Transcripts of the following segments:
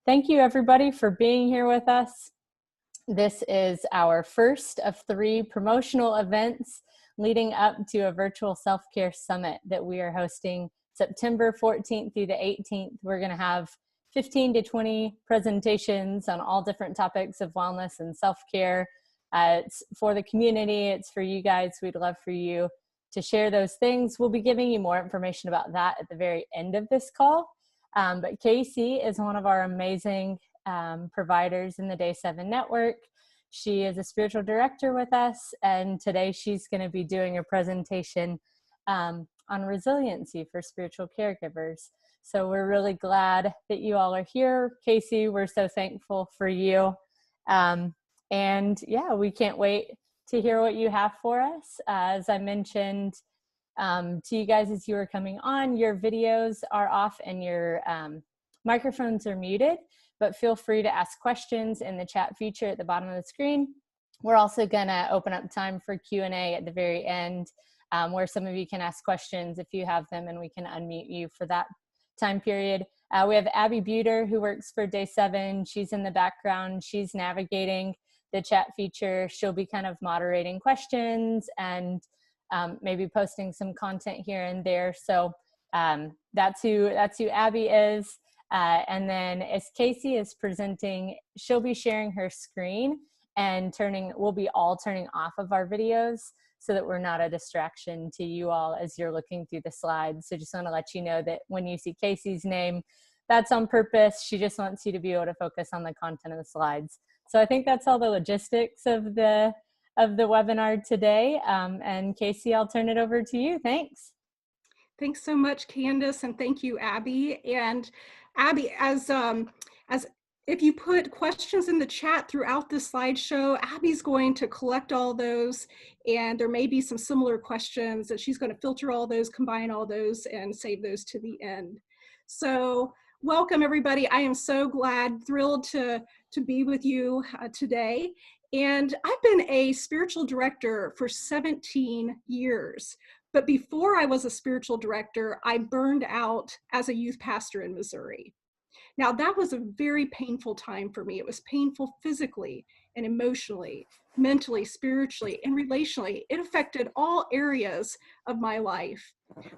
Thank you, everybody, for being here with us. This is our first of 3 promotional events leading up to a virtual self-care summit that we are hosting September 14th through the 18th. We're going to have 15 to 20 presentations on all different topics of wellness and self-care. It's for the community. It's for you guys. We'd love for you to share those things. We'll be giving you more information about that at the very end of this call. But Kasey is one of our amazing providers in the Day 7 network. She is a spiritual director with us, and today she's going to be doing a presentation on resiliency for spiritual caregivers. So we're really glad that you all are here. Kasey, we're so thankful for you. And yeah, we can't wait to hear what you have for us. As I mentioned to you guys as you were coming on, your videos are off and your microphones are muted, but feel free to ask questions in the chat feature at the bottom of the screen. We're also gonna open up time for Q&A at the very end, where some of you can ask questions if you have them, and we can unmute you for that time period. We have Abby Buter, who works for Day 7. She's in the background. She's navigating the chat feature. She'll be kind of moderating questions and maybe posting some content here and there. So that's who Abby is. And then as Kasey is presenting, she'll be sharing her screen and we'll be all turning off of our videos so that we're not a distraction to you all as you're looking through the slides. So just want to let you know that when you see Kasey's name, that's on purpose. She just wants you to be able to focus on the content of the slides. So I think that's all the logistics of the webinar today. And Kasey, I'll turn it over to you. Thanks. Thanks so much, Candace, and thank you, Abby. And Abby, as if you put questions in the chat throughout the slideshow, Abby's going to collect all those, and there may be some similar questions that she's going to filter all those, combine all those, and save those to the end. So welcome, everybody. I am so thrilled to be with you today. And I've been a spiritual director for 17 years. But before I was a spiritual director, I burned out as a youth pastor in Missouri. Now, that was a very painful time for me. It was painful physically and emotionally, mentally, spiritually, and relationally. It affected all areas of my life.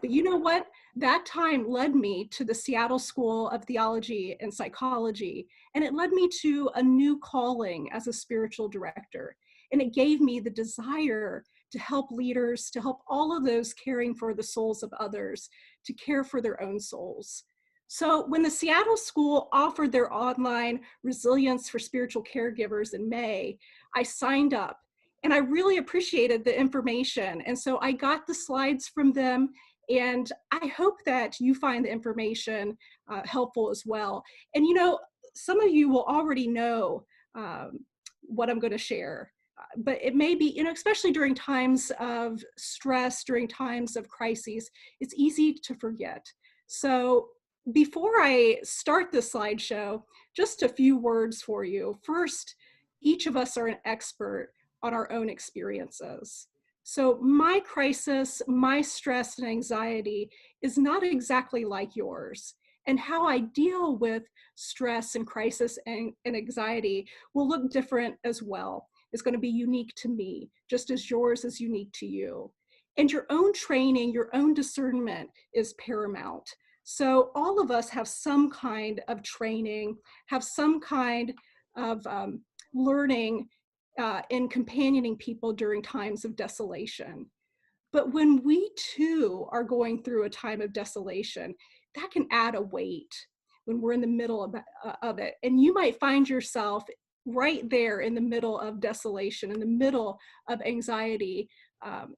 But you know what? That time led me to the Seattle School of Theology and Psychology, and it led me to a new calling as a spiritual director. And it gave me the desire to help leaders, to help all of those caring for the souls of others, to care for their own souls. So when the Seattle School offered their online Resilience for Spiritual Caregivers in May, I signed up, and I really appreciated the information. And so I got the slides from them, and I hope that you find the information helpful as well. And you know, some of you will already know what I'm going to share. But it may be, you know, especially during times of stress, during times of crises, it's easy to forget. So before I start the slideshow, just a few words for you. First, each of us are an expert on our own experiences. So my crisis, my stress and anxiety is not exactly like yours. And how I deal with stress and crisis and anxiety will look different as well. It's going to be unique to me, just as yours is unique to you. And your own training, your own discernment is paramount. So all of us have some kind of training, have some kind of learning in companioning people during times of desolation. But when we too are going through a time of desolation, that can add a weight when we're in the middle of it. And you might find yourself right there in the middle of desolation, in the middle of anxiety,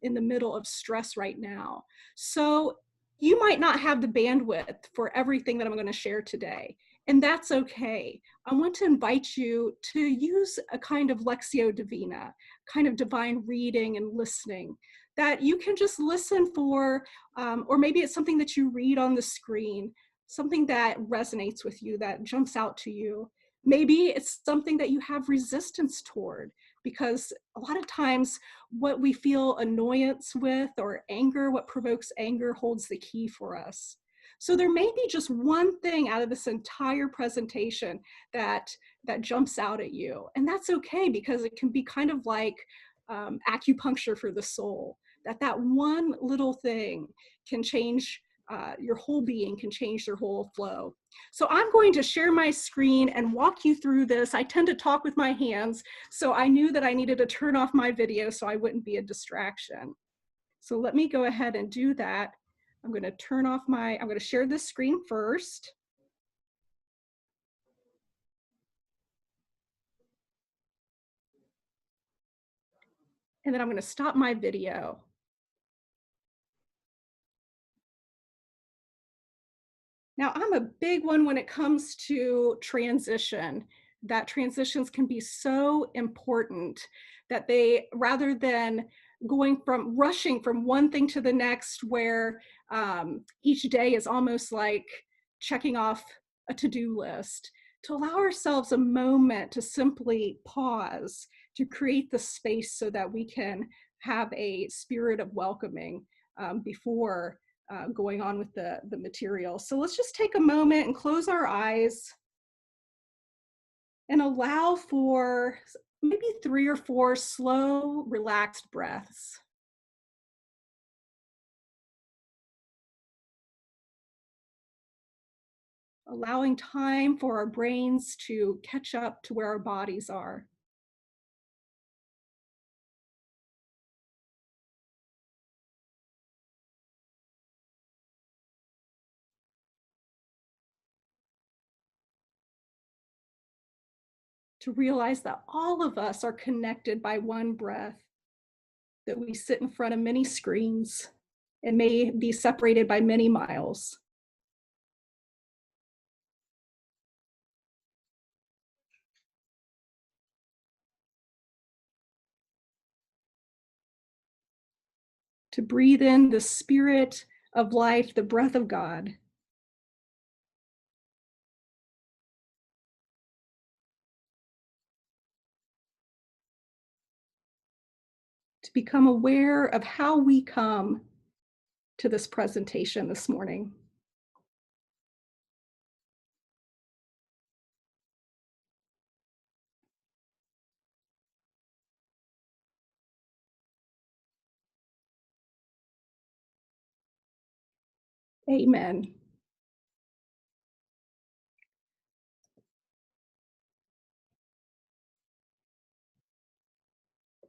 in the middle of stress right now. So you might not have the bandwidth for everything that I'm going to share today, and that's okay. I want to invite you to use a kind of Lectio Divina, kind of divine reading and listening, that you can just listen for, or maybe it's something that you read on the screen, something that resonates with you, that jumps out to you. Maybe it's something that you have resistance toward, because a lot of times what we feel annoyance with or anger, what provokes anger, holds the key for us. So there may be just one thing out of this entire presentation that jumps out at you. And that's okay, because it can be kind of like acupuncture for the soul, that one little thing can change your whole being, can change their whole flow. So I'm going to share my screen and walk you through this. I tend to talk with my hands, so I knew that I needed to turn off my video so I wouldn't be a distraction. So let me go ahead and do that. I'm going to share this screen first. And then I'm going to stop my video. Now, I'm a big one when it comes to transition, that transitions can be so important that they, rather than rushing from one thing to the next, where each day is almost like checking off a to-do list, to allow ourselves a moment to simply pause, to create the space so that we can have a spirit of welcoming before going on with the material. So let's just take a moment and close our eyes and allow for maybe 3 or 4 slow, relaxed breaths. Allowing time for our brains to catch up to where our bodies are. To realize that all of us are connected by one breath, that we sit in front of many screens and may be separated by many miles. To breathe in the spirit of life, the breath of God. To become aware of how we come to this presentation this morning. Amen.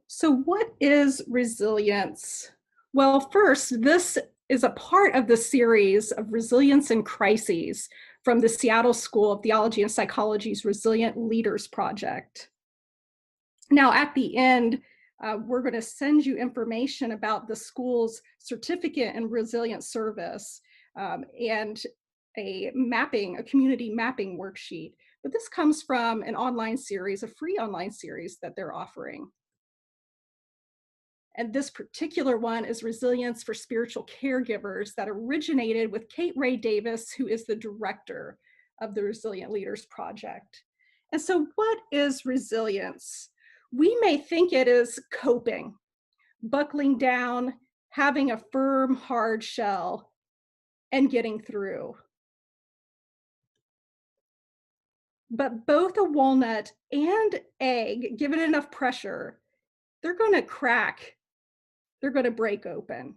So what is resilience? Well, first, this is a part of the series of Resilience in Crises from the Seattle School of Theology and Psychology's Resilient Leaders Project. Now, at the end, we're going to send you information about the school's certificate in resilient service and a community mapping worksheet. But this comes from an online series, a free online series that they're offering. And this particular one is Resilience for Spiritual Caregivers, that originated with Kate Ray Davis, who is the director of the Resilient Leaders Project. And so what is resilience? We may think it is coping, buckling down, having a firm, hard shell, and getting through. But both a walnut and egg, given enough pressure, they're going to crack. They're going to break open.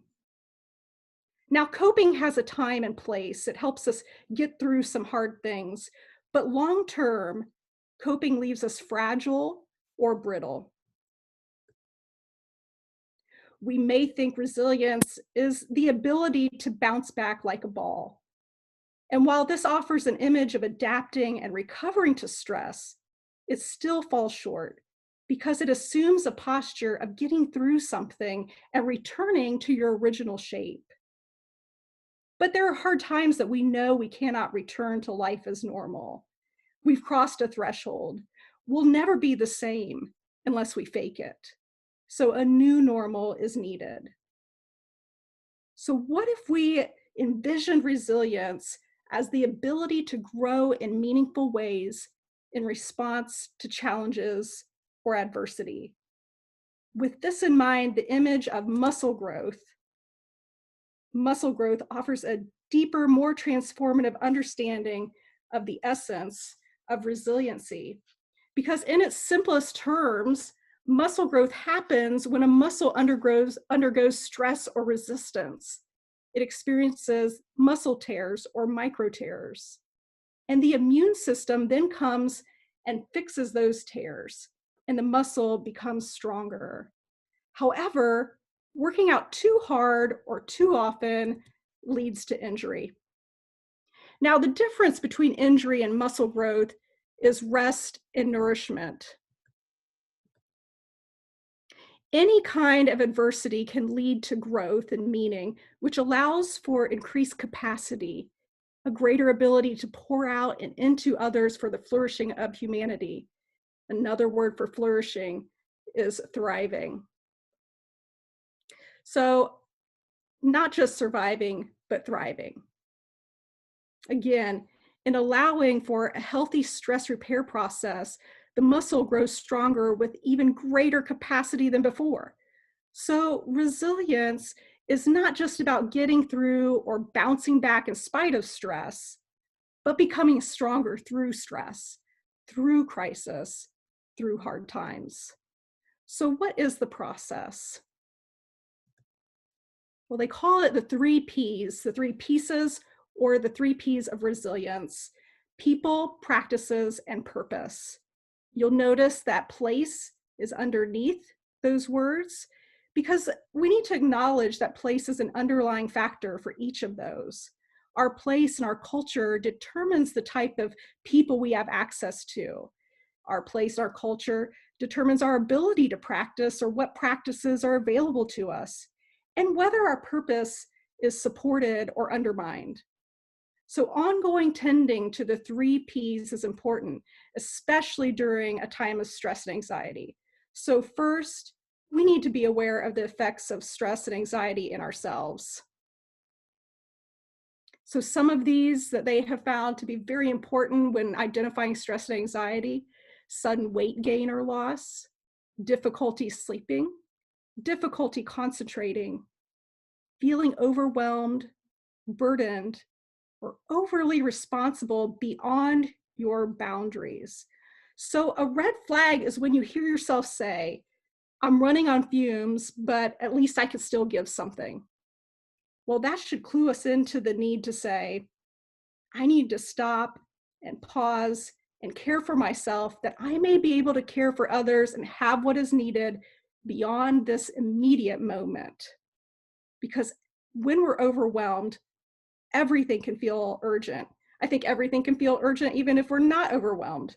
Now, coping has a time and place. It helps us get through some hard things, but long-term, coping leaves us fragile or brittle. We may think resilience is the ability to bounce back like a ball. And while this offers an image of adapting and recovering to stress, it still falls short, because it assumes a posture of getting through something and returning to your original shape. But there are hard times that we know we cannot return to life as normal. We've crossed a threshold. We'll never be the same unless we fake it. So a new normal is needed. So what if we envisioned resilience as the ability to grow in meaningful ways in response to challenges or adversity? With this in mind, the image of muscle growth offers a deeper, more transformative understanding of the essence of resiliency. Because in its simplest terms, muscle growth happens when a muscle undergoes stress or resistance. It experiences muscle tears or micro tears. And the immune system then comes and fixes those tears, and the muscle becomes stronger. However, working out too hard or too often leads to injury. Now, the difference between injury and muscle growth is rest and nourishment. Any kind of adversity can lead to growth and meaning, which allows for increased capacity, a greater ability to pour out and into others for the flourishing of humanity. Another word for flourishing is thriving. So, not just surviving, but thriving. Again, in allowing for a healthy stress repair process, the muscle grows stronger with even greater capacity than before. So resilience is not just about getting through or bouncing back in spite of stress, but becoming stronger through stress, through crisis, through hard times. So what is the process? Well, they call it the 3 Ps, the 3 pieces, or the 3 Ps of resilience: people, practices, and purpose. You'll notice that place is underneath those words because we need to acknowledge that place is an underlying factor for each of those. Our place and our culture determines the type of people we have access to. Our place, our culture determines our ability to practice or what practices are available to us, and whether our purpose is supported or undermined. So ongoing tending to the 3 Ps is important, especially during a time of stress and anxiety. So first, we need to be aware of the effects of stress and anxiety in ourselves. So some of these that they have found to be very important when identifying stress and anxiety: sudden weight gain or loss, difficulty sleeping, difficulty concentrating, feeling overwhelmed, burdened, or overly responsible beyond your boundaries. So a red flag is when you hear yourself say, I'm running on fumes, but at least I can still give something. Well, that should clue us into the need to say, I need to stop and pause and care for myself, that I may be able to care for others and have what is needed beyond this immediate moment. Because when we're overwhelmed, everything can feel urgent. I think everything can feel urgent even if we're not overwhelmed.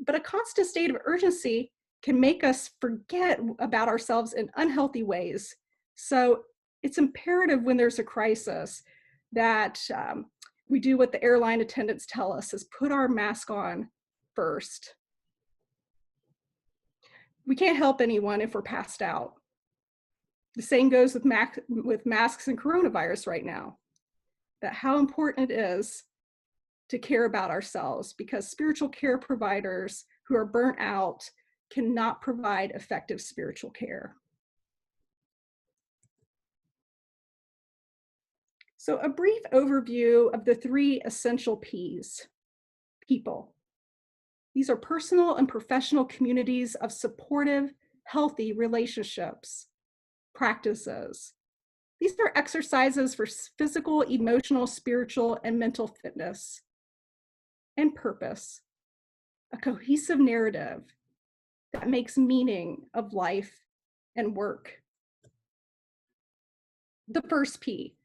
But a constant state of urgency can make us forget about ourselves in unhealthy ways. So it's imperative when there's a crisis that we do what the airline attendants tell us, is put our mask on first. We can't help anyone if we're passed out. The same goes with masks and coronavirus right now. That how important it is to care about ourselves, because spiritual care providers who are burnt out cannot provide effective spiritual care. So a brief overview of the 3 essential Ps. People. These are personal and professional communities of supportive, healthy relationships. Practices. These are exercises for physical, emotional, spiritual, and mental fitness. And purpose. A cohesive narrative that makes meaning of life and work. The first P,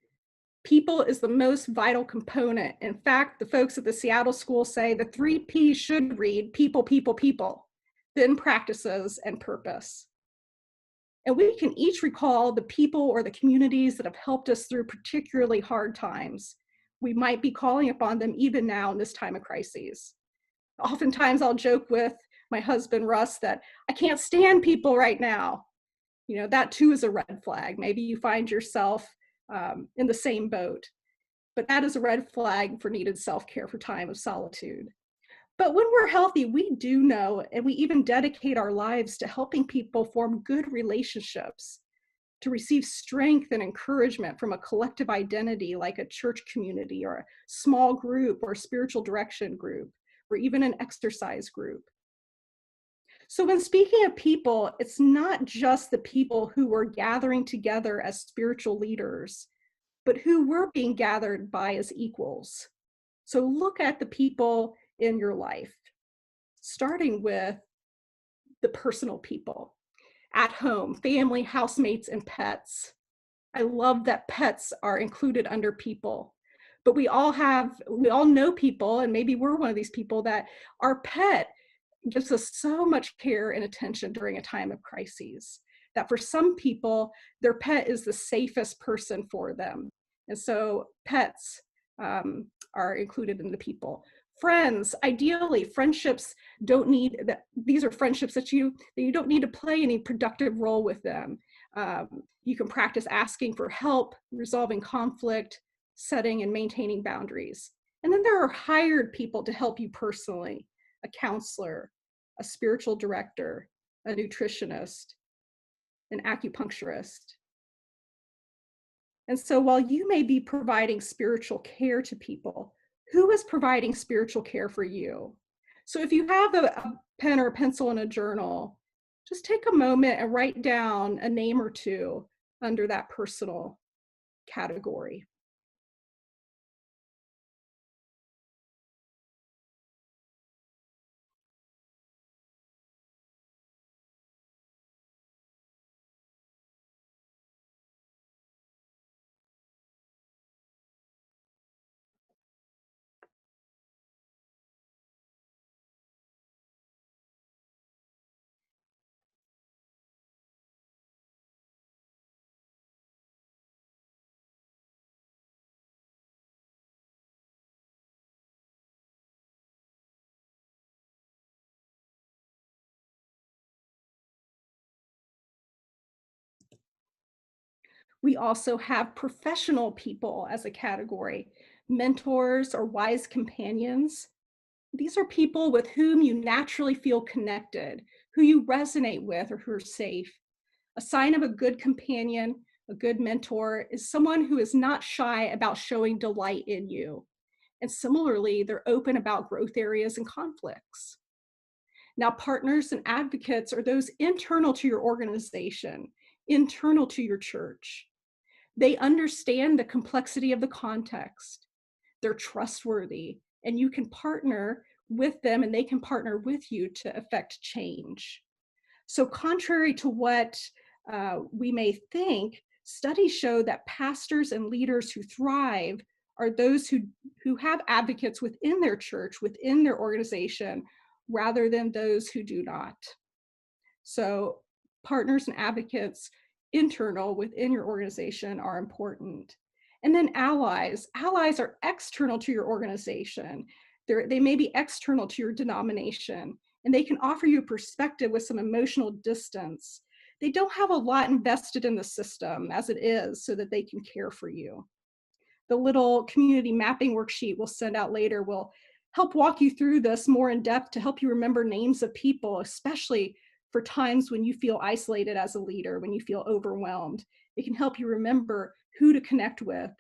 people, is the most vital component. In fact, the folks at the Seattle School say the 3 Ps should read people, people, people, then practices and purpose. And we can each recall the people or the communities that have helped us through particularly hard times. We might be calling upon them even now in this time of crises. Oftentimes I'll joke with my husband, Russ, that I can't stand people right now. You know, that too is a red flag. Maybe you find yourself in the same boat, but that is a red flag for needed self-care for time of solitude. But when we're healthy, we do know, and we even dedicate our lives to helping people form good relationships. to receive strength and encouragement from a collective identity like a church community or a small group or spiritual direction group or even an exercise group. So when speaking of people, it's not just the people who were gathering together as spiritual leaders, but who were being gathered by as equals. So look at the people in your life, starting with the personal people at home, family, housemates, and pets. I love that pets are included under people, but we all know people, and maybe we're one of these people that our pet gives us so much care and attention during a time of crises, that for some people, their pet is the safest person for them. And so pets are included in the people. Friends, ideally, friendships don't need that. These are friendships that you don't need to play any productive role with them. You can practice asking for help, resolving conflict, setting and maintaining boundaries. And then there are hired people to help you personally: a counselor, a spiritual director, a nutritionist, an acupuncturist. And so while you may be providing spiritual care to people, who is providing spiritual care for you? So if you have a pen or a pencil and a journal, just take a moment and write down a name or two under that personal category. We also have professional people as a category: mentors or wise companions. These are people with whom you naturally feel connected, who you resonate with, or who are safe. A sign of a good companion, a good mentor, is someone who is not shy about showing delight in you. And similarly, they're open about growth areas and conflicts. Now, partners and advocates are those internal to your organization, internal to your church. They understand the complexity of the context. They're trustworthy, and you can partner with them and they can partner with you to affect change. So contrary to what we may think, studies show that pastors and leaders who thrive are those who have advocates within their church, within their organization, rather than those who do not. So partners and advocates internal within your organization are important. And then allies. Allies are external to your organization. They may be external to your denomination, and they can offer you a perspective with some emotional distance. They don't have a lot invested in the system as it is, so that they can care for you. The little community mapping worksheet we'll send out later will help walk you through this more in depth to help you remember names of people, especially for times when you feel isolated as a leader, when you feel overwhelmed. It can help you remember who to connect with.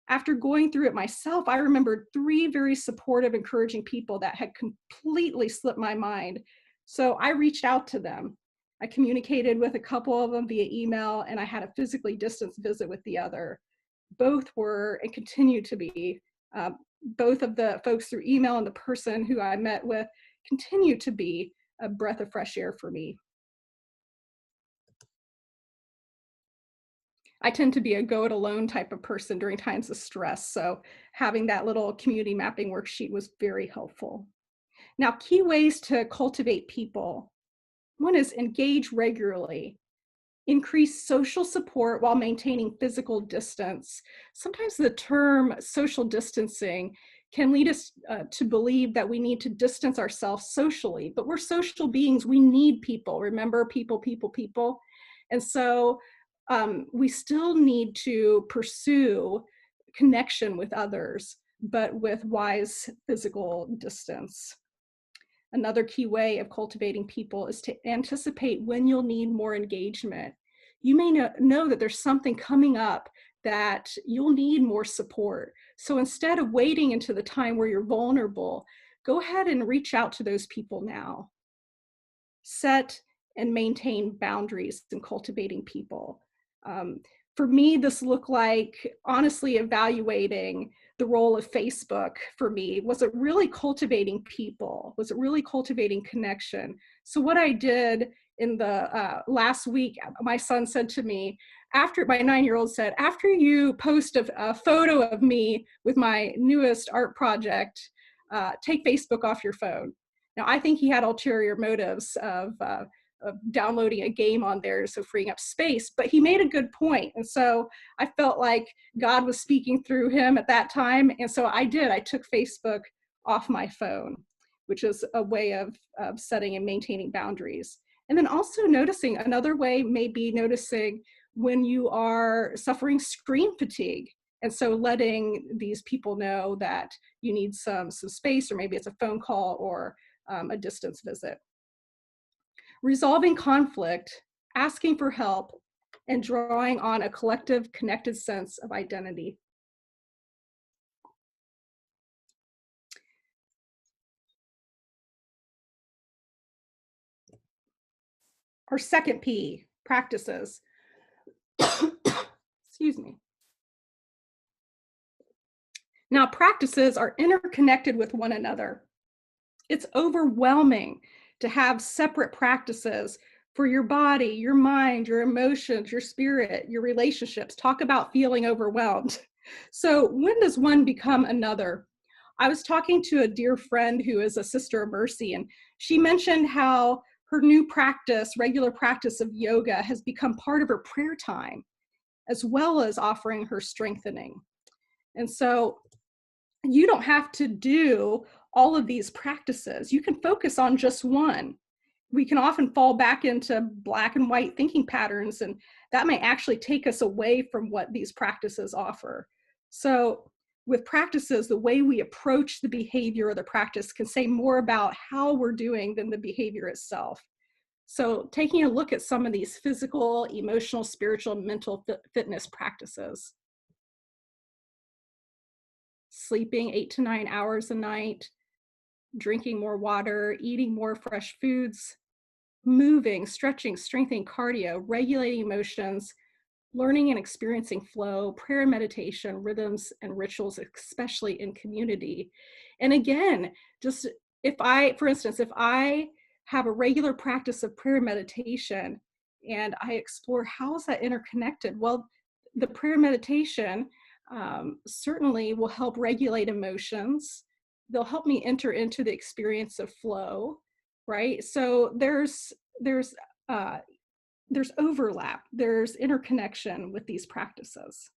After going through it myself, I remembered 3 very supportive, encouraging people that had completely slipped my mind. So I reached out to them. I communicated with a couple of them via email, and I had a physically distanced visit with the other. Both were and continue to be, both of the folks through email and the person who I met with continue to be a breath of fresh air for me. I tend to be a go it alone type of person during times of stress, so having that little community mapping worksheet was very helpful. Now, key ways to cultivate people. One is engage regularly. Increase social support while maintaining physical distance. Sometimes the term social distancing can lead us to believe that we need to distance ourselves socially, but we're social beings. We need people. Remember, people, people, people. And so we still need to pursue connection with others, but with wise physical distance. Another key way of cultivating people is to anticipate when you'll need more engagement. you may know that there's something coming up that you'll need more support. So instead of waiting into the time where you're vulnerable, go ahead and reach out to those people now. Set and maintain boundaries in cultivating people. For me, this looked like honestly evaluating the role of Facebook for me. Was it really cultivating people? Was it really cultivating connection? So what I did in the last week, my son said to me, my 9-year-old said, after you post a photo of me with my newest art project, take Facebook off your phone. Now, I think he had ulterior motives of downloading a game on there, so freeing up space, but he made a good point. And so I felt like God was speaking through him at that time. And so I took Facebook off my phone, which is a way of setting and maintaining boundaries. And then also noticing, another way may be noticing when you are suffering screen fatigue. And so letting these people know that you need some space, or maybe it's a phone call or a distance visit. Resolving conflict, asking for help, and drawing on a collective connected sense of identity. Our second P, practices. Excuse me. Now, practices are interconnected with one another. It's overwhelming to have separate practices for your body, your mind, your emotions, your spirit, your relationships. Talk about feeling overwhelmed. So when does one become another? I was talking to a dear friend who is a Sister of Mercy, and she mentioned how her new practice, regular practice of yoga, has become part of her prayer time, as well as offering her strengthening. And so you don't have to do all of these practices. You can focus on just one. We can often fall back into black and white thinking patterns, and that may actually take us away from what these practices offer. So with practices, the way we approach the behavior or the practice can say more about how we're doing than the behavior itself. So taking a look at some of these physical, emotional, spiritual, mental fitness practices. Sleeping 8 to 9 hours a night, drinking more water, eating more fresh foods, moving, stretching, strengthening, cardio, regulating emotions, learning and experiencing flow, prayer and meditation, rhythms and rituals, especially in community. And again, just for instance, if I have a regular practice of prayer and meditation and I explore how is that interconnected, well, the prayer and meditation certainly will help regulate emotions. They'll help me enter into the experience of flow, right? So there's overlap, there's interconnection with these practices.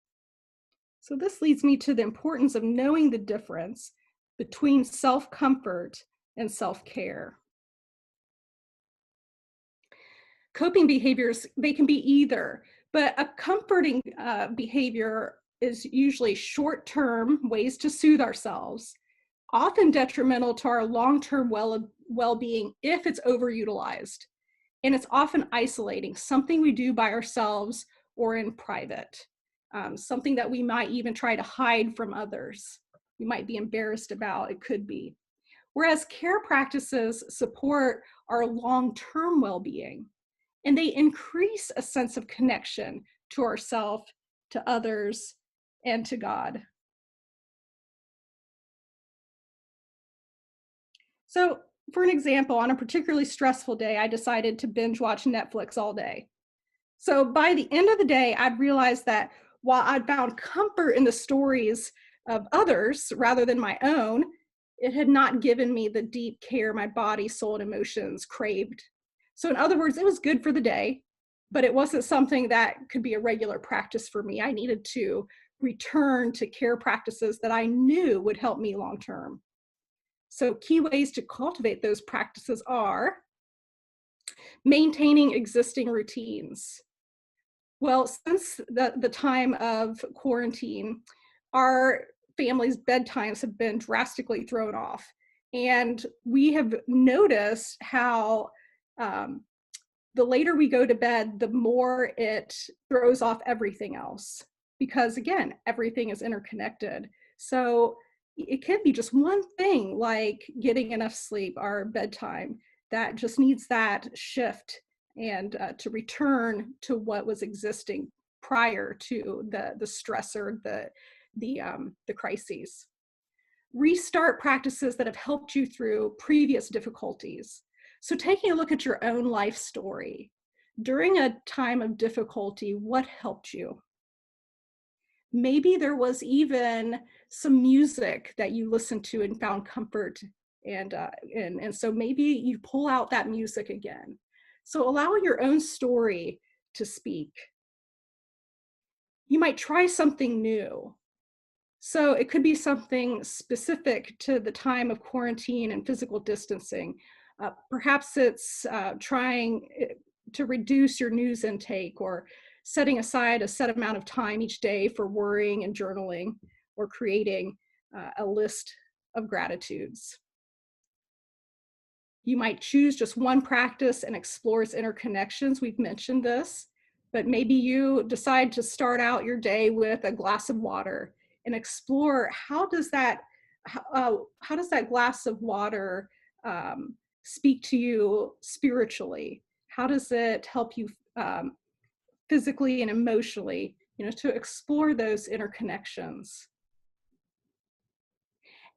So this leads me to the importance of knowing the difference between self-comfort and self-care. Coping behaviors, they can be either, but a comforting behavior is usually short-term ways to soothe ourselves, often detrimental to our long-term well-being if it's overutilized. And it's often isolating, something we do by ourselves or in private, something that we might even try to hide from others. We might be embarrassed about, it could be. Whereas care practices support our long-term well-being, and they increase a sense of connection to ourselves, to others, and to God. So for an example, on a particularly stressful day, I decided to binge watch Netflix all day. So by the end of the day, I'd realized that while I'd found comfort in the stories of others rather than my own, it had not given me the deep care my body, soul, and emotions craved. So in other words, it was good for the day, but it wasn't something that could be a regular practice for me. I needed to return to care practices that I knew would help me long term. So key ways to cultivate those practices are maintaining existing routines. Well, since the time of quarantine, our family's bedtimes have been drastically thrown off. And we have noticed how the later we go to bed, the more it throws off everything else. Because again, everything is interconnected. So it could be just one thing like getting enough sleep, our bedtime, that just needs that shift and to return to what was existing prior to the stressor, the crises. Restart practices that have helped you through previous difficulties. So taking a look at your own life story. During a time of difficulty, what helped you? Maybe there was even some music that you listened to and found comfort, and so maybe you pull out that music again. So allow your own story to speak. You might try something new. So it could be something specific to the time of quarantine and physical distancing. Perhaps it's trying to reduce your news intake, or setting aside a set amount of time each day for worrying and journaling, or creating a list of gratitudes. You might choose just one practice and explore its interconnections. We've mentioned this, but maybe you decide to start out your day with a glass of water and explore how does that glass of water speak to you spiritually? How does it help you physically and emotionally, to explore those interconnections.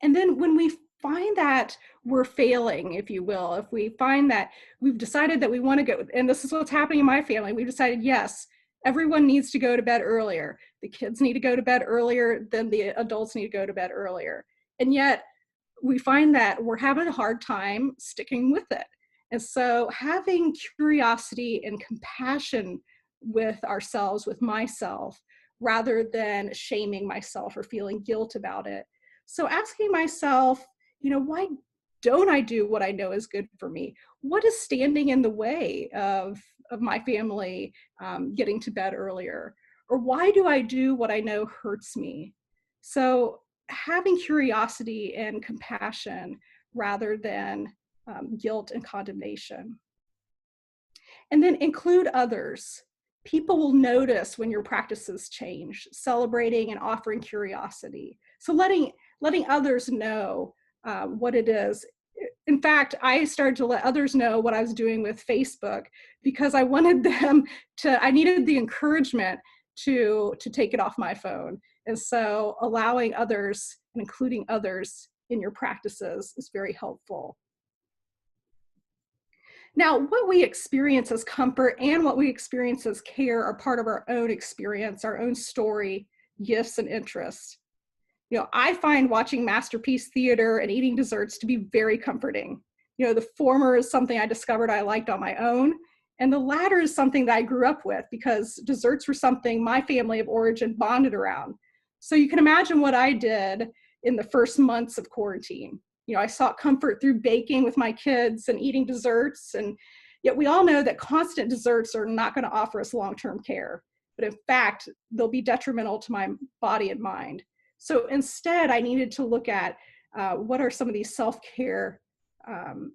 And then when we find that we're failing, if you will, if we find that we've decided that we want to go, and this is what's happening in my family, we've decided, yes, everyone needs to go to bed earlier. The kids need to go to bed earlier, then the adults need to go to bed earlier. And yet we find that we're having a hard time sticking with it. And so having curiosity and compassion with ourselves, with myself, rather than shaming myself or feeling guilt about it. So asking myself, why don't I do what I know is good for me? What is standing in the way of my family getting to bed earlier? Or why do I do what I know hurts me? So having curiosity and compassion rather than guilt and condemnation. And then include others. People will notice when your practices change, celebrating and offering curiosity. So letting others know what it is. In fact, I started to let others know what I was doing with Facebook because I wanted them I needed the encouragement to take it off my phone. And so allowing others and including others in your practices is very helpful. Now, what we experience as comfort and what we experience as care are part of our own experience, our own story, gifts, and interests. I find watching masterpiece theater and eating desserts to be very comforting. The former is something I discovered I liked on my own, and the latter is something that I grew up with because desserts were something my family of origin bonded around. So you can imagine what I did in the first months of quarantine. I sought comfort through baking with my kids and eating desserts, and yet we all know that constant desserts are not going to offer us long-term care, but in fact, they'll be detrimental to my body and mind. So instead, I needed to look at what are some of these self-care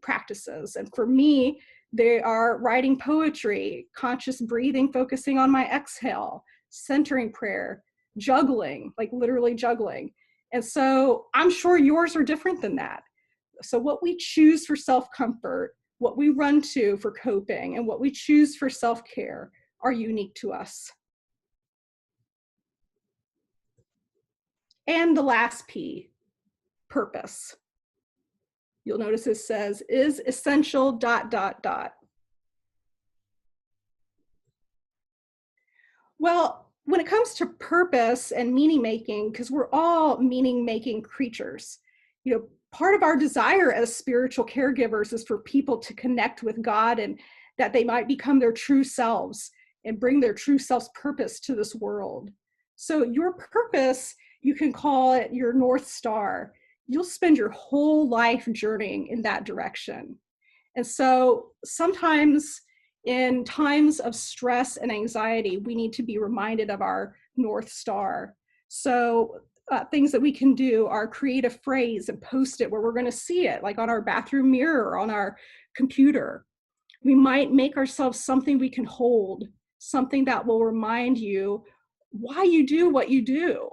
practices. And for me, they are writing poetry, conscious breathing, focusing on my exhale, centering prayer, juggling, like literally juggling. And so I'm sure yours are different than that. So what we choose for self-comfort, what we run to for coping, and what we choose for self-care are unique to us. And the last P, purpose. You'll notice it says is essential ... Well, when it comes to purpose and meaning making, because we're all meaning making creatures, part of our desire as spiritual caregivers is for people to connect with God and that they might become their true selves and bring their true self's purpose to this world. So your purpose, you can call it your North Star. You'll spend your whole life journeying in that direction. And so sometimes in times of stress and anxiety, we need to be reminded of our North Star. So things that we can do are create a phrase and post it where we're going to see it, like on our bathroom mirror or on our computer. We might make ourselves something we can hold, something that will remind you why you do what you do.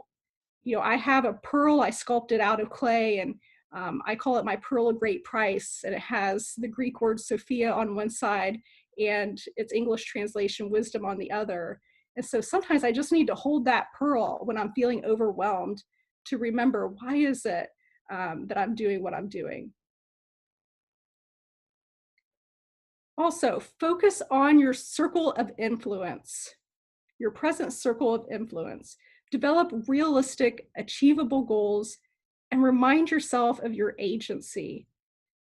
You know, I have a pearl I sculpted out of clay, and I call it my pearl of great price. And it has the Greek word Sophia on one side and its English translation, wisdom, on the other. And so sometimes I just need to hold that pearl when I'm feeling overwhelmed to remember, why is it that I'm doing what I'm doing? Also, focus on your circle of influence, your present circle of influence. Develop realistic, achievable goals and remind yourself of your agency.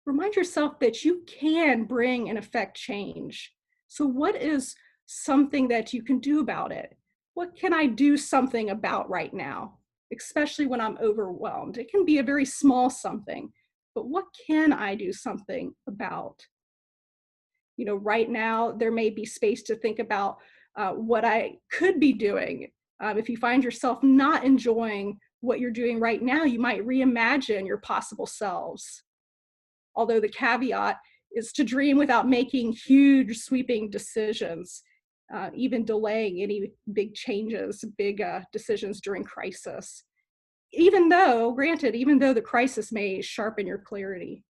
Remind yourself that you can bring and affect change. So, what is something that you can do about it? What can I do something about right now, especially when I'm overwhelmed? It can be a very small something, but what can I do something about? You know, right now there may be space to think about what I could be doing. If you find yourself not enjoying what you're doing right now, you might reimagine your possible selves. Although the caveat is to dream without making huge sweeping decisions, even delaying any big changes, big decisions during crisis. Even though, granted, even though the crisis may sharpen your clarity.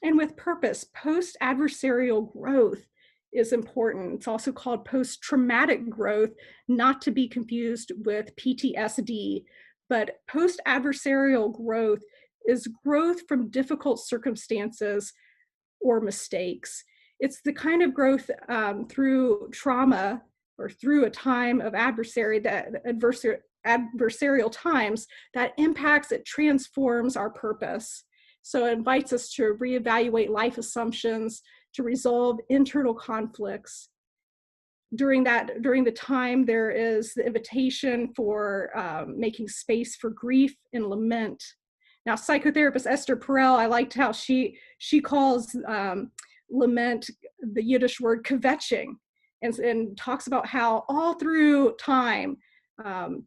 And with purpose, post-adversarial growth is important. It's also called post-traumatic growth, not to be confused with PTSD. But post-adversarial growth is growth from difficult circumstances or mistakes. It's the kind of growth through trauma or through a time of adversarial times that impacts, it transforms our purpose. So it invites us to reevaluate life assumptions, to resolve internal conflicts. During the time, there is the invitation for making space for grief and lament. Now, psychotherapist Esther Perel, I liked how she calls lament the Yiddish word kvetching, and talks about how all through time, all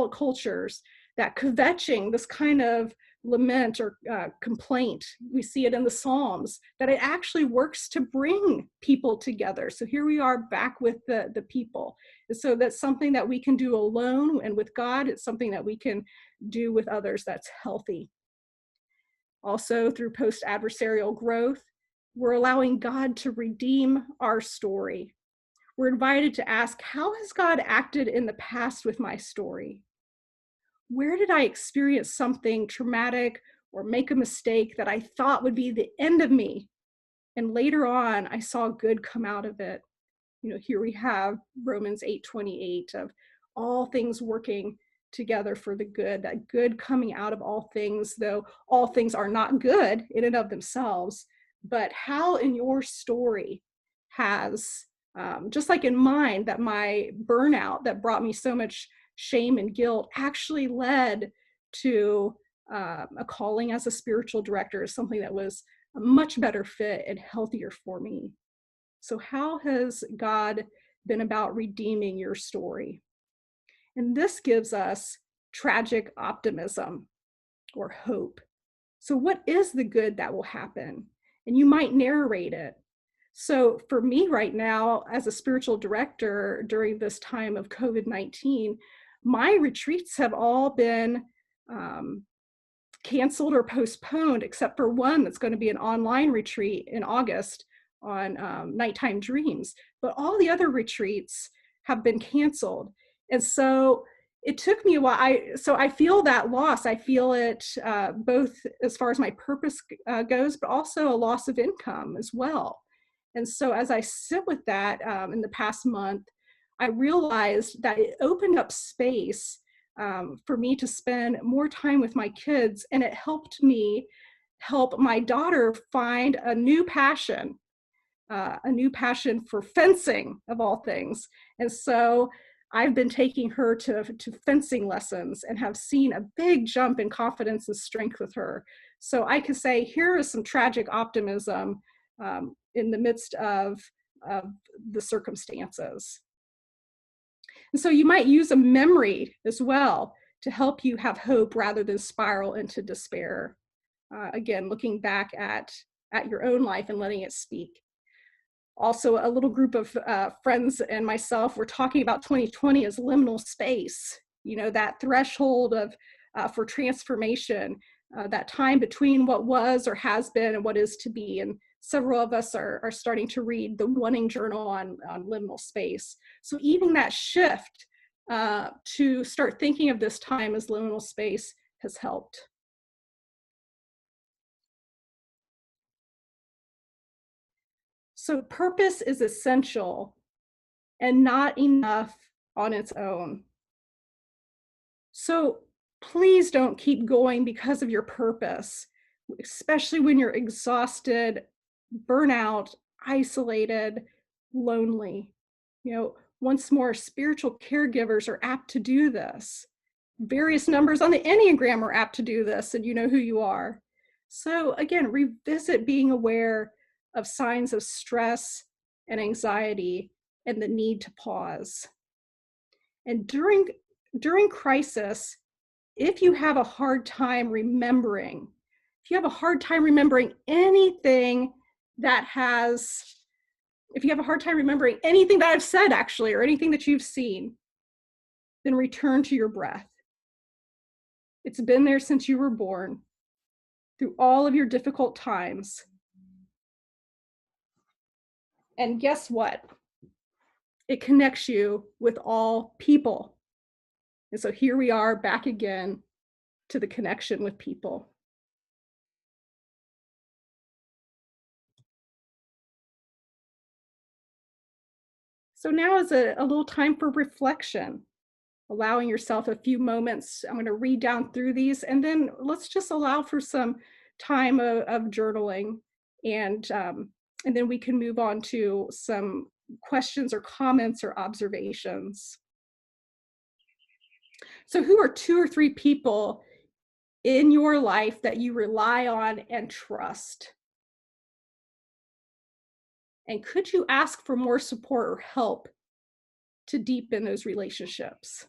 cultures, that kvetching, this kind of lament or complaint, we see it in the Psalms, that it actually works to bring people together. So here we are back with the people. And so that's something that we can do alone, and with God, it's something that we can do with others that's healthy. Also, through post-adversarial growth, we're allowing God to redeem our story. We're invited to ask, how has God acted in the past with my story? Where did I experience something traumatic or make a mistake that I thought would be the end of me? And later on, I saw good come out of it. You know, here we have Romans 8:28 of all things working together for the good, that good coming out of all things, though all things are not good in and of themselves. But how in your story has, just like in mine, that my burnout that brought me so much shame and guilt actually led to a calling as a spiritual director, is something that was a much better fit and healthier for me. So how has God been about redeeming your story? And this gives us tragic optimism or hope. So what is the good that will happen? And you might narrate it. So for me right now, as a spiritual director during this time of COVID-19, my retreats have all been canceled or postponed, except for one that's going to be an online retreat in August on nighttime dreams. But all the other retreats have been canceled. And so it took me a while. I feel that loss. I feel it both as far as my purpose goes, but also a loss of income as well. And so as I sit with that in the past month, I realized that it opened up space for me to spend more time with my kids, and it helped me help my daughter find a new passion for fencing, of all things. And so I've been taking her to fencing lessons and have seen a big jump in confidence and strength with her. So I could say, here is some tragic optimism in the midst of the circumstances. And so you might use a memory as well to help you have hope rather than spiral into despair. Again, looking back at your own life and letting it speak. Also, a little group of friends and myself were talking about 2020 as liminal space, you know, that threshold of for transformation, that time between what was or has been and what is to be. And several of us are starting to read the Wanting Journal on liminal space. So even that shift to start thinking of this time as liminal space has helped. So purpose is essential and not enough on its own. So please don't keep going because of your purpose, especially when you're exhausted, burnout, isolated, lonely. You know, once more, spiritual caregivers are apt to do this. Various numbers on the Enneagram are apt to do this, and you know who you are. So again, revisit being aware of signs of stress and anxiety and the need to pause. And during crisis, if you have a hard time remembering, if you have a hard time remembering anything that has, if you have a hard time remembering anything that I've said actually, or anything that you've seen, then return to your breath. It's been there since you were born, through all of your difficult times. And guess what? It connects you with all people. And so here we are back again to the connection with people. So now is a little time for reflection, allowing yourself a few moments. I'm going to read down through these, and then let's just allow for some time of journaling, and then we can move on to some questions or comments or observations. So who are 2 or 3 people in your life that you rely on and trust? And could you ask for more support or help to deepen those relationships?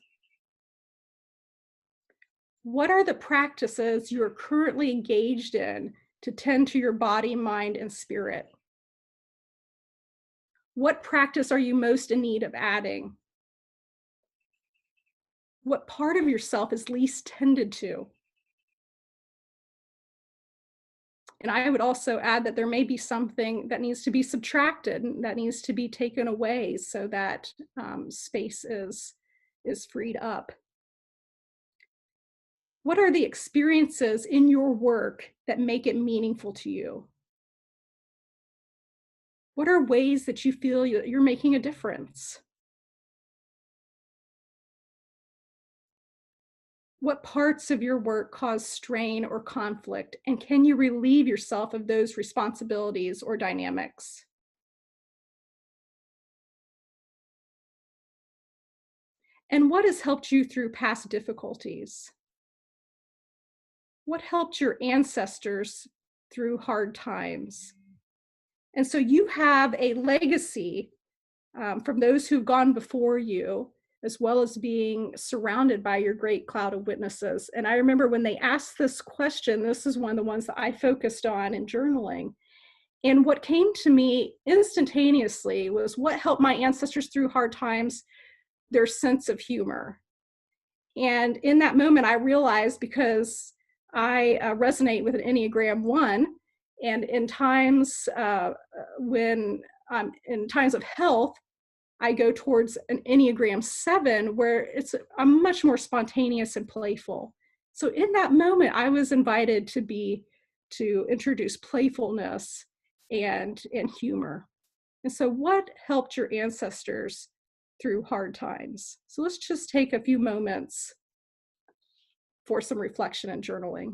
What are the practices you are currently engaged in to tend to your body, mind, and spirit? What practice are you most in need of adding? What part of yourself is least tended to? And I would also add that there may be something that needs to be subtracted, that needs to be taken away so that space is freed up. What are the experiences in your work that make it meaningful to you? What are ways that you feel you're making a difference? What parts of your work cause strain or conflict, and can you relieve yourself of those responsibilities or dynamics? And what has helped you through past difficulties? What helped your ancestors through hard times? And so you have a legacy from those who've gone before you, as well as being surrounded by your great cloud of witnesses. And I remember when they asked this question, this is one of the ones that I focused on in journaling. And what came to me instantaneously was what helped my ancestors through hard times, their sense of humor. And in that moment, I realized, because I resonate with an Enneagram 1, and in times when I'm in times of health, I go towards an Enneagram 7, where I'm much more spontaneous and playful. So in that moment, I was invited to introduce playfulness and humor. And so what helped your ancestors through hard times? So let's just take a few moments for some reflection and journaling.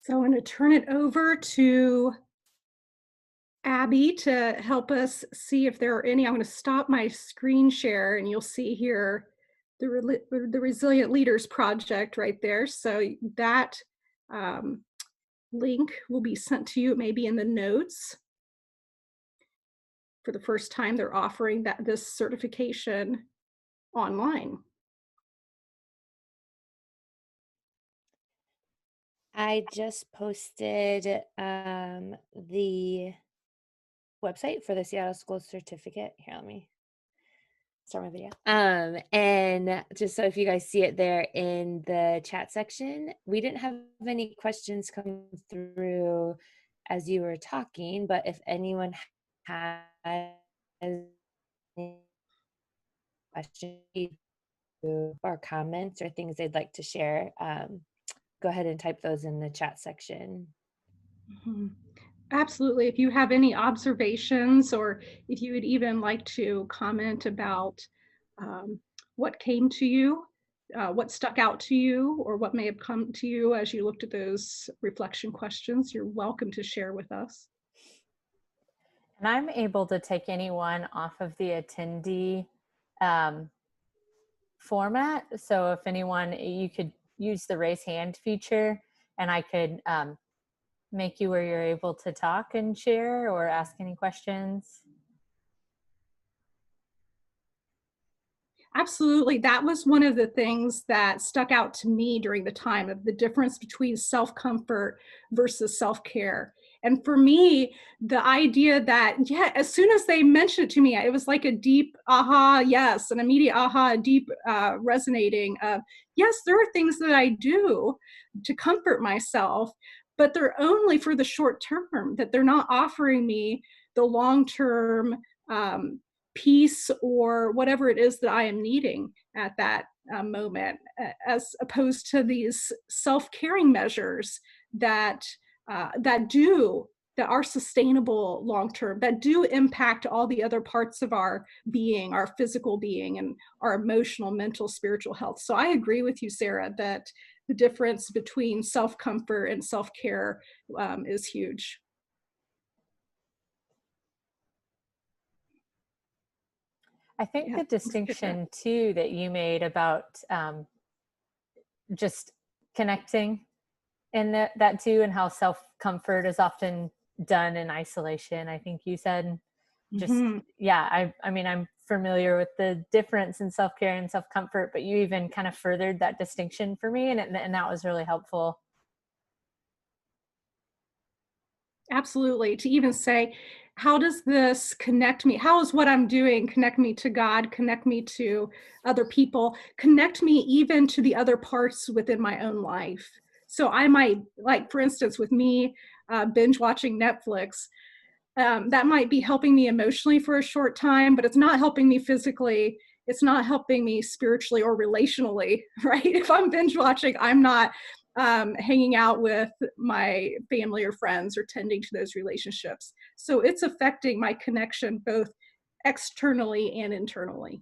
So I'm going to turn it over to Abby to help us see if there are any. I'm going to stop my screen share and you'll see here the Resilient Leaders Project right there. So that um, link will be sent to you maybe in the notes. For the first time, they're offering this certification online. I just posted the website for the Seattle School Certificate. Here, let me start my video. And just so if you guys see it there in the chat section, we didn't have any questions come through as you were talking, but if anyone has any questions or comments or things they'd like to share, go ahead and type those in the chat section. Mm-hmm. Absolutely. If you have any observations or if you would even like to comment about what came to you, what stuck out to you, or what may have come to you as you looked at those reflection questions, you're welcome to share with us. And I'm able to take anyone off of the attendee format. So if anyone, you could use the raise hand feature and I could make you where you're able to talk and share or ask any questions. Absolutely. That was one of the things that stuck out to me during the time of the difference between self-comfort versus self-care. And for me, the idea that, yeah, as soon as they mentioned it to me, it was like a deep aha, yes, an immediate aha, deep resonating of, yes, there are things that I do to comfort myself, but they're only for the short term, that they're not offering me the long-term peace or whatever it is that I am needing at that moment, as opposed to these self-caring measures that that are sustainable long-term, that do impact all the other parts of our being, our physical being, and our emotional, mental, spiritual health. So I agree with you, Sarah, that the difference between self-comfort and self-care is huge. I think the distinction too that you made about just connecting and that too, and how self-comfort is often done in isolation. I think you said just, yeah, I mean, I'm familiar with the difference in self-care and self-comfort, but you even kind of furthered that distinction for me. And that was really helpful. Absolutely. To even say, how does this connect me? How is what I'm doing connect me to God, connect me to other people, connect me even to the other parts within my own life? So I might, like, for instance, with me binge watching Netflix, that might be helping me emotionally for a short time, but it's not helping me physically. It's not helping me spiritually or relationally, right? If I'm binge watching, I'm not hanging out with my family or friends or tending to those relationships. So it's affecting my connection both externally and internally.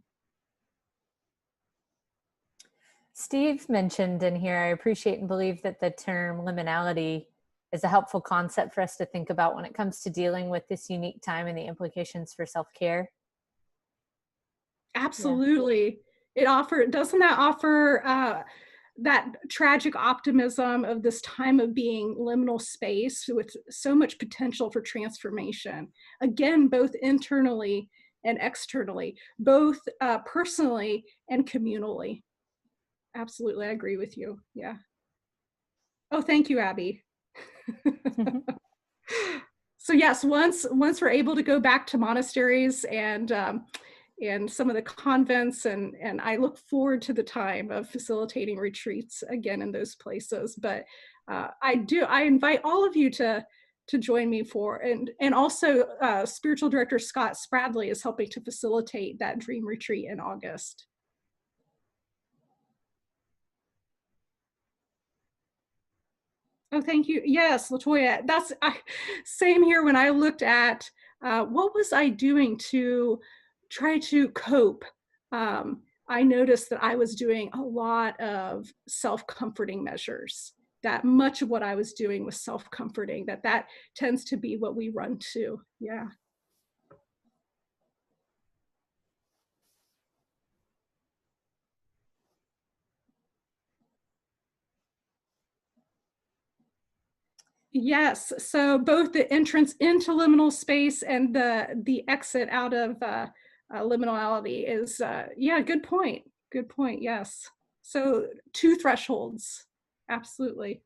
Steve mentioned in here, I appreciate and believe that the term liminality is a helpful concept for us to think about when it comes to dealing with this unique time and the implications for self-care. Absolutely. Yeah. Doesn't that offer that tragic optimism of this time of being liminal space with so much potential for transformation? Again, both internally and externally, both personally and communally. Absolutely, I agree with you. Yeah. Oh, thank you, Abby. So yes, once we're able to go back to monasteries and some of the convents, and I look forward to the time of facilitating retreats again in those places. But I invite all of you to join me for, and also spiritual director Scott Spradley is helping to facilitate that dream retreat in August. Oh, thank you. Yes, Latoya, same here. When I looked at what was I doing to try to cope, I noticed that I was doing a lot of self-comforting measures. that much of what I was doing was self-comforting, that tends to be what we run to. Yeah. Yes, so both the entrance into liminal space and the exit out of liminality is, yeah, good point. Good point, yes. So 2 thresholds, absolutely.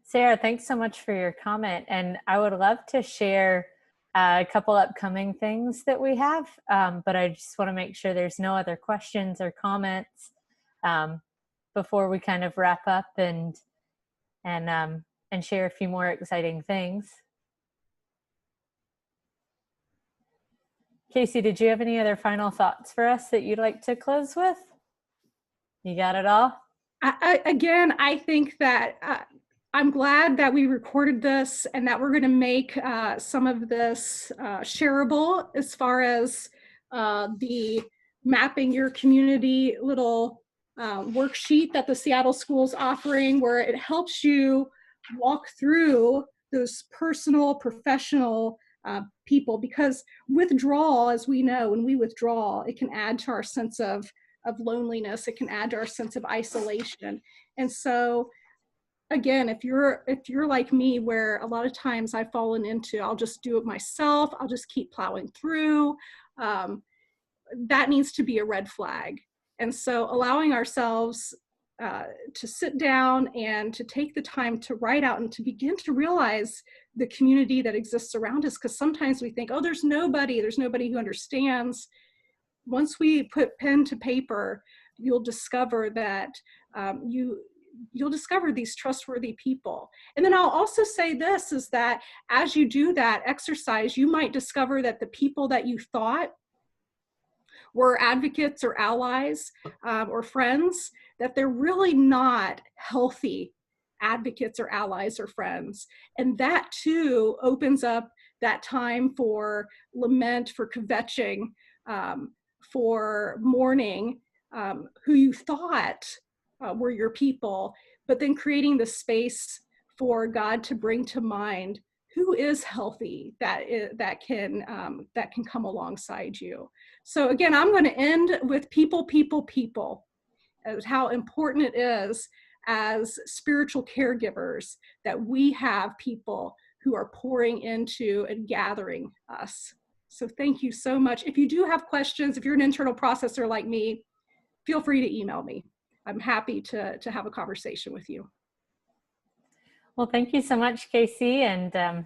Sarah, thanks so much for your comment. And I would love to share a couple upcoming things that we have, but I just want to make sure there's no other questions or comments before we kind of wrap up and share a few more exciting things. Kasey, did you have any other final thoughts for us that you'd like to close with? You got it all? Again, I think that I'm glad that we recorded this and that we're going to make some of this shareable as far as the mapping your community little worksheet that the Seattle School's offering, where it helps you walk through those personal, professional people, because withdrawal, as we know, when we withdraw, it can add to our sense of loneliness. It can add to our sense of isolation. And so again, if you're like me, where a lot of times I've fallen into, I'll just do it myself, I'll just keep plowing through, that needs to be a red flag. And so allowing ourselves to sit down and to take the time to write out and to begin to realize the community that exists around us, because sometimes we think, oh, there's nobody who understands. Once we put pen to paper, you'll discover that you'll discover these trustworthy people. And then I'll also say this, is that as you do that exercise, you might discover that the people that you thought were advocates or allies or friends, that they're really not healthy advocates or allies or friends. And that too opens up that time for lament, for kvetching, for mourning, who you thought were your people, but then creating the space for God to bring to mind who is healthy, that can come alongside you. So again, I'm going to end with people, as how important it is as spiritual caregivers that we have people who are pouring into and gathering us. So thank you so much. If you do have questions, if you're an internal processor like me, feel free to email me. I'm happy to have a conversation with you. Well, thank you so much, Kasey. And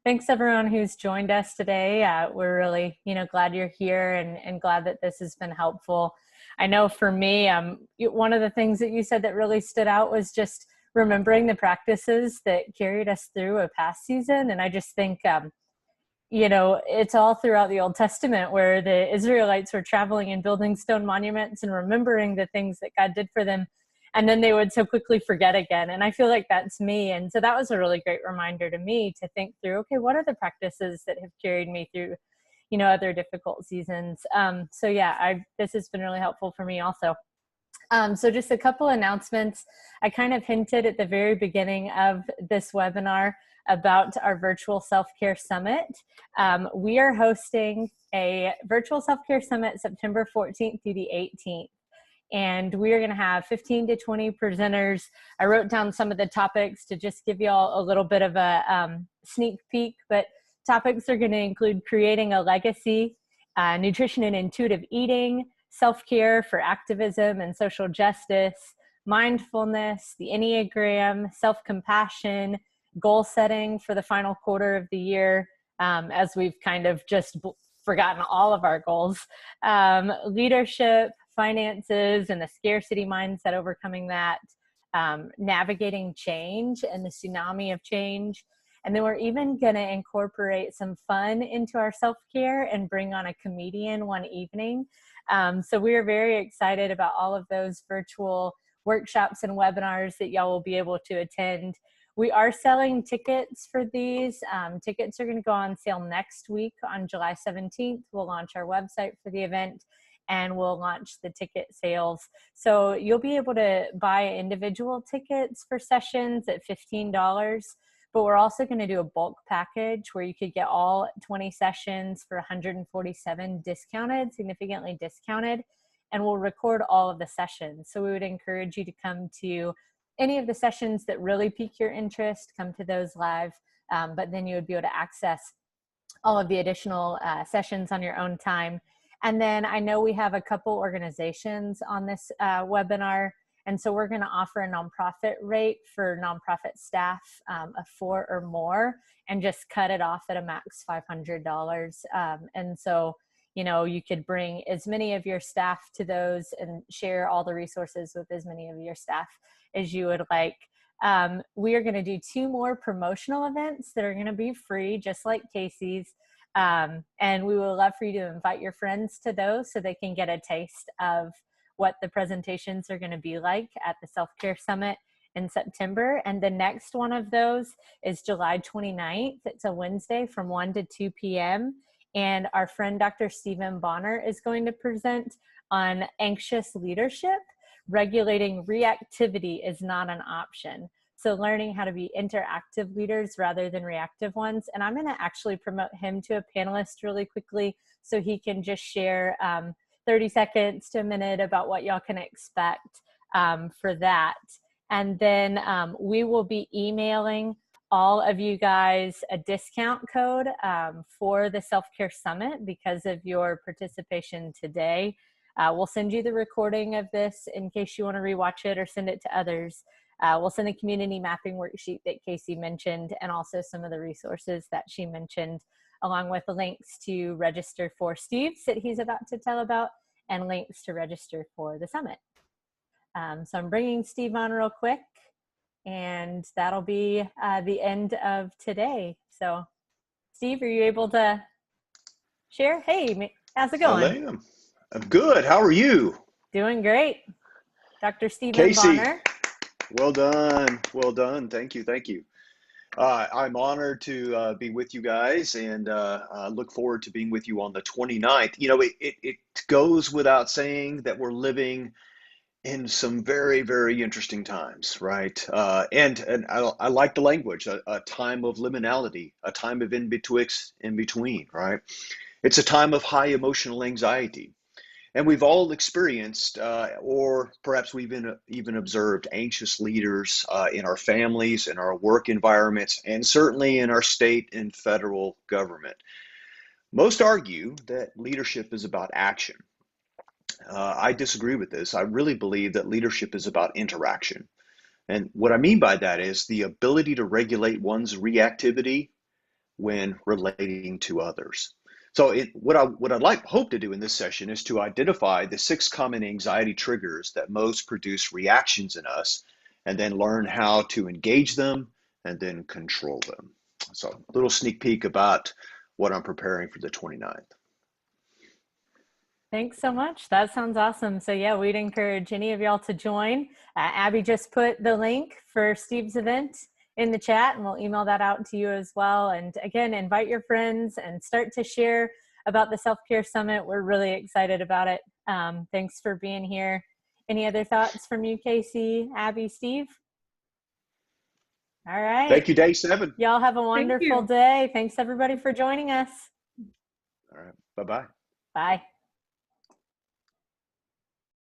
thanks everyone who's joined us today. We're really, glad you're here and glad that this has been helpful. I know for me, one of the things that you said that really stood out was just remembering the practices that carried us through a past season. And I just think, it's all throughout the Old Testament where the Israelites were traveling and building stone monuments and remembering the things that God did for them. And then they would so quickly forget again. And I feel like that's me. And so that was a really great reminder to me to think through, okay, what are the practices that have carried me through, other difficult seasons? So yeah, this has been really helpful for me also. So just a couple announcements. I kind of hinted at the very beginning of this webinar about our virtual self-care summit. We are hosting a virtual self-care summit September 14th through the 18th. And we are going to have 15 to 20 presenters. I wrote down some of the topics to just give you all a little bit of a sneak peek, but topics are going to include creating a legacy, nutrition and intuitive eating, self-care for activism and social justice, mindfulness, the Enneagram, self-compassion, goal setting for the final quarter of the year, as we've kind of just forgotten all of our goals, leadership, finances, and the scarcity mindset, overcoming that, navigating change and the tsunami of change. And then we're even going to incorporate some fun into our self-care and bring on a comedian one evening. So we are very excited about all of those virtual workshops and webinars that y'all will be able to attend. We are selling tickets for these. Tickets are going to go on sale next week on July 17th. We'll launch our website for the event. and we'll launch the ticket sales. So you'll be able to buy individual tickets for sessions at $15, but we're also going to do a bulk package where you could get all 20 sessions for $147 discounted, significantly discounted, and we'll record all of the sessions. So we would encourage you to come to any of the sessions that really pique your interest, come to those live, but then you would be able to access all of the additional sessions on your own time. And then I know we have a couple organizations on this webinar, and so we're going to offer a nonprofit rate for nonprofit staff of 4 or more, and just cut it off at a max $500. And so, you know, you could bring as many of your staff to those and share all the resources with as many of your staff as you would like. We are going to do 2 more promotional events that are going to be free, just like Kasey's. And we would love for you to invite your friends to those so they can get a taste of what the presentations are going to be like at the Self-Care Summit in September. And the next one of those is July 29th. It's a Wednesday from 1 to 2 p.m. And our friend Dr. Stephen Bonner is going to present on anxious leadership. Regulating reactivity is not an option. So learning how to be interactive leaders rather than reactive ones. And I'm going to actually promote him to a panelist really quickly so he can just share 30 seconds to a minute about what y'all can expect for that. And then we will be emailing all of you guys a discount code for the Self-Care Summit because of your participation today. We'll send you the recording of this in case you want to rewatch it or send it to others. We'll send the community mapping worksheet that Kasey mentioned, and also some of the resources that she mentioned, along with the links to register for Steve's that he's about to tell about, and links to register for the summit. So I'm bringing Steve on real quick, and that'll be the end of today. So Steve, are you able to share? Hey, how's it going? I am. I'm good. How are you? Doing great. Dr. Stephen Kasey, Bonner. well done. Well done. Thank you. Thank you. I'm honored to be with you guys, and look forward to being with you on the 29th. You know, it goes without saying that we're living in some very, very interesting times, right? And I like the language, a time of liminality, a time of in between, right? It's a time of high emotional anxiety. And we've all experienced, or perhaps we've even observed, anxious leaders in our families, in our work environments, and certainly in our state and federal government. Most argue that leadership is about action. I disagree with this. I really believe that leadership is about interaction. And what I mean by that is the ability to regulate one's reactivity when relating to others. So what I'd hope to do in this session is to identify the 6 common anxiety triggers that most produce reactions in us, and then learn how to engage them and then control them. So a little sneak peek about what I'm preparing for the 29th. Thanks so much. That sounds awesome. So yeah, we'd encourage any of y'all to join. Abby just put the link for Steve's event in the chat, and we'll email that out to you as well. And again, invite your friends and start to share about the Self-Care Summit. We're really excited about it. Thanks for being here. Any other thoughts from you, Kasey, Abby, Steve? All right. Thank you, day 7. Y'all have a wonderful day. Thanks everybody for joining us. All right. Bye-bye. Bye.